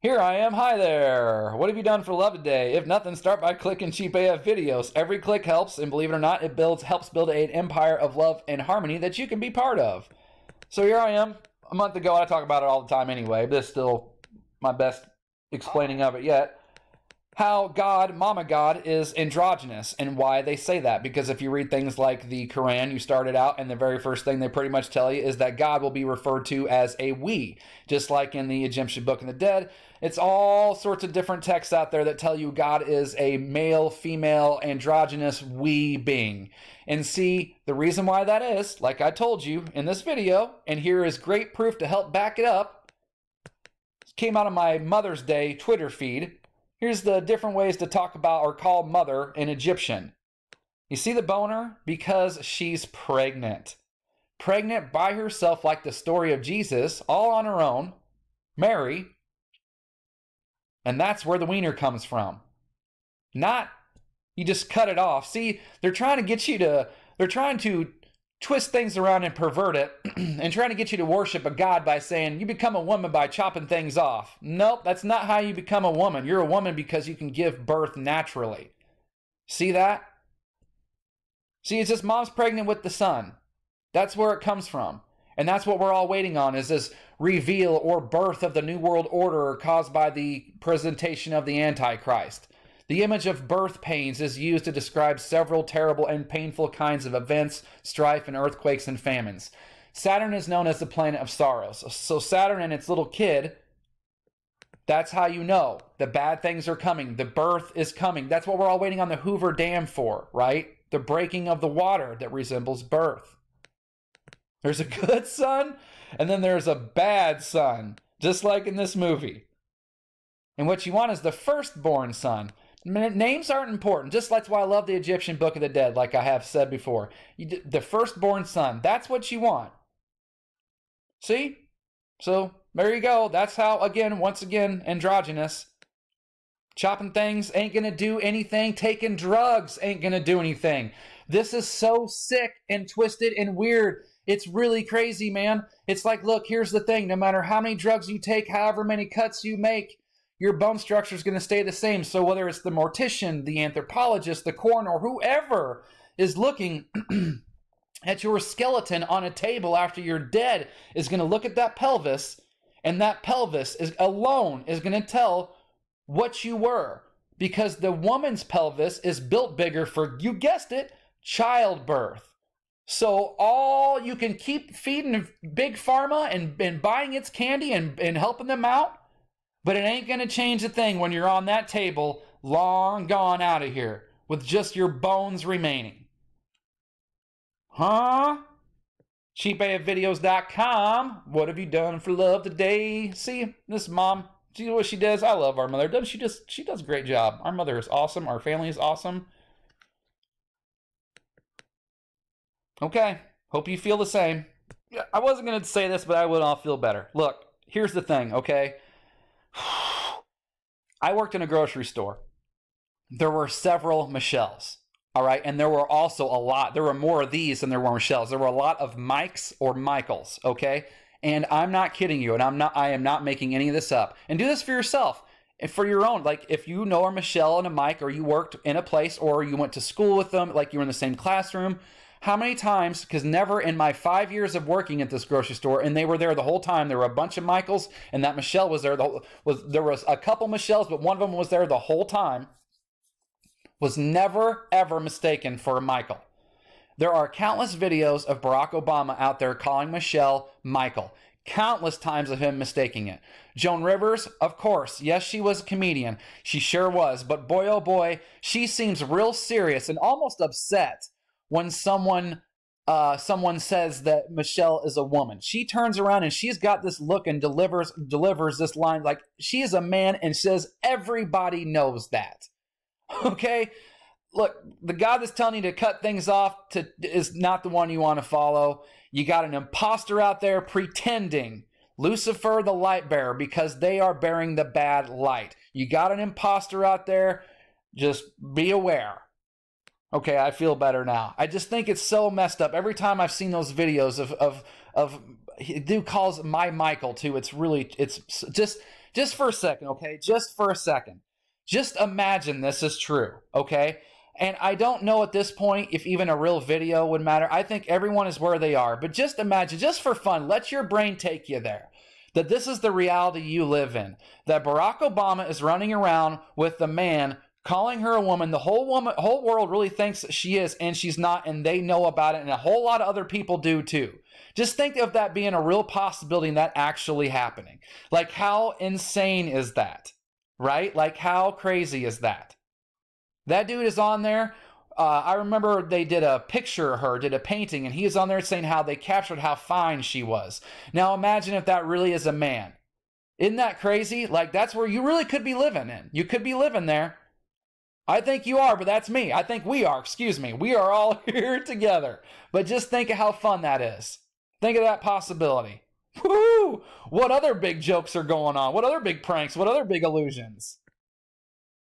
Here I am. Hi there. What have you done for love today? If nothing, start by clicking cheap AF videos. Every click helps, and believe it or not, it helps build an empire of love and harmony that you can be part of. So here I am. A month ago, I talk about it all the time anyway, but it's still my best explaining of it yet. How God, Mama God, is androgynous, and why they say that. Because if you read things like the Quran, you started out, and the very first thing they pretty much tell you is that God will be referred to as a we. Just like in the Egyptian Book of the Dead, it's all sorts of different texts out there that tell you God is a male, female, androgynous we being. And see, the reason why that is, like I told you in this video, and here is great proof to help back it up, it came out of my Mother's Day Twitter feed. Here's the different ways to talk about or call mother in Egyptian. You see the boner? Because she's pregnant. Pregnant by herself, like the story of Jesus, all on her own. Mary. And that's where the wiener comes from. Not, you just cut it off. See, they're trying to get you to, they're trying to twist things around and pervert it and trying to get you to worship a god by saying you become a woman by chopping things off. Nope, that's not how you become a woman. You're a woman because you can give birth naturally. See that? See, it's just mom's pregnant with the son. That's where it comes from. And that's what we're all waiting on, is this reveal or birth of the New World Order caused by the presentation of the Antichrist. The image of birth pains is used to describe several terrible and painful kinds of events, strife, and earthquakes and famines. Saturn is known as the planet of sorrows. So Saturn and its little kid, that's how you know the bad things are coming. The birth is coming. That's what we're all waiting on the Hoover Dam for, right? The breaking of the water that resembles birth. There's a good son, and then there's a bad son, just like in this movie. And what you want is the firstborn son. Names aren't important. Just that's why I love the Egyptian Book of the Dead, like I have said before. The firstborn son, that's what you want. See? So, there you go. That's how, again, once again, androgynous. Chopping things ain't gonna do anything. Taking drugs ain't gonna do anything. This is so sick and twisted and weird. It's really crazy, man. It's like, look, here's the thing. No matter how many drugs you take, however many cuts you make, your bone structure is going to stay the same. So whether it's the mortician, the anthropologist, the coroner, or whoever is looking at your skeleton on a table after you're dead is going to look at that pelvis, and that pelvis alone is going to tell what you were. Because the woman's pelvis is built bigger for, you guessed it, childbirth. So all you can keep feeding Big Pharma and buying its candy and helping them out, but it ain't going to change a thing when you're on that table, long gone out of here, with just your bones remaining. Huh? CheapAFvideos.com. What have you done for love today? See, this mom, see what she does? I love our mother. Doesn't she just, she does a great job. Our mother is awesome. Our family is awesome. Okay, hope you feel the same. I wasn't going to say this, but I would all feel better. Look, here's the thing, okay? I worked in a grocery store. There were several Michelles, all right? And there were also a lot. There were more of these than there were Michelles. There were a lot of Mikes or Michaels, okay? And I'm not kidding you, and I am not making any of this up. And do this for yourself and for your own. Like, if you know a Michelle and a Mike, or you worked in a place, or you went to school with them, like you were in the same classroom, how many times, because never in my 5 years of working at this grocery store, and they were there the whole time, there were a bunch of Michaels, and that Michelle was there. There was a couple Michelles, but one of them was there the whole time, was never, ever mistaken for a Michael. There are countless videos of Barack Obama out there calling Michelle Michael. Countless times of him mistaking it. Joan Rivers, of course, yes, she was a comedian. She sure was, but boy, oh boy, she seems real serious and almost upset when someone says that Michelle is a woman. She turns around and she's got this look and delivers this line like she is a man and says everybody knows that. Okay? Look, the God that's telling you to cut things off is not the one you want to follow. You got an imposter out there pretending, Lucifer the light bearer, because they are bearing the bad light. You got an imposter out there, just be aware. Okay, I feel better now. I just think it's so messed up. Every time I've seen those videos of dude calls my Michael too, it's just, Just for a second, okay? Just for a second. Just imagine this is true, okay? And I don't know at this point if even a real video would matter. I think everyone is where they are. But just imagine, just for fun, let your brain take you there. That this is the reality you live in. That Barack Obama is running around with the man calling her a woman. The whole world really thinks she is, and she's not, and they know about it, and a whole lot of other people do too. Just think of that being a real possibility and that actually happening. Like, how insane is that? Right? Like, how crazy is that? That dude is on there. I remember they did a picture of her, did a painting, and he is on there saying how they captured how fine she was. Now imagine if that really is a man. Isn't that crazy? Like, that's where you really could be living in. You could be living there. I think you are, but that's me. I think we are, excuse me. We are all here together. But just think of how fun that is. Think of that possibility. Woo! What other big jokes are going on? What other big pranks? What other big illusions?